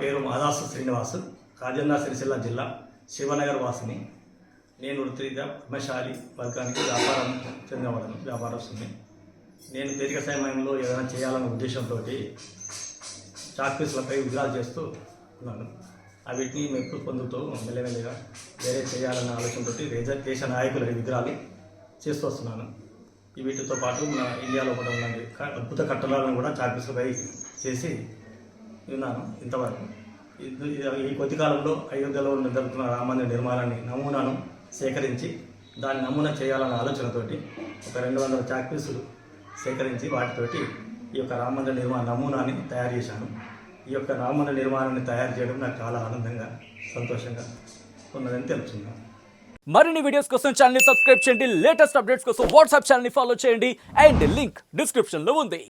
పేరు మాదాసు శ్రీనివాసు, రాజన్న సిరిసిల్ల జిల్లా శివనగర్ వాసిని. నేను వృత్తిరీత్యా పద్మశాలి వర్గానికి చెందినవాడను, వ్యాపారస్తుని. నేను తీరిక సమయంలో ఏదైనా చేయాలన్న ఉద్దేశంతో చాక్పీసులపై విగ్రహాలు చేస్తూ ఉన్నాను. వీటిని మెప్పు పొందుతూ మెల్లమెల్లగా వేరే చేయాలన్న ఆలోచనతో దేశ నాయకుల విగ్రహాలు చేస్తూ వస్తున్నాను. వీటితో పాటు మన ఇండియాలో కూడా ఉన్న అద్భుత కట్టడాలను కూడా చాక్పీసులపై చేసి ఉన్నాను ఇంతవరకు. ఈ కొద్ది కాలంలో అయోధ్యలో జరుగుతున్న రామమందిర నిర్మాణాన్ని నమూనాను సేకరించి దాన్ని నమూనా చేయాలన్న ఆలోచనతోటి ఒక 200 చాక్పీసులు సేకరించి వాటితోటి ఈ యొక్క రామమందిర నమూనాని తయారు చేశాను. ఈ యొక్క రామమందిర నిర్మాణాన్ని తయారు చేయడం నాకు చాలా ఆనందంగా, సంతోషంగా ఉన్నదని తెలుపుతున్నాను. మరిన్ని వీడియోస్ కోసం ఛానల్ ని సబ్స్క్రైబ్ చేయండి. లేటెస్ట్ అప్డేట్స్ కోసం వాట్సాప్ ఛానల్ ని ఫాలో చేయండి. అండ్ లింక్ డిస్క్రిప్షన్ లో ఉంది.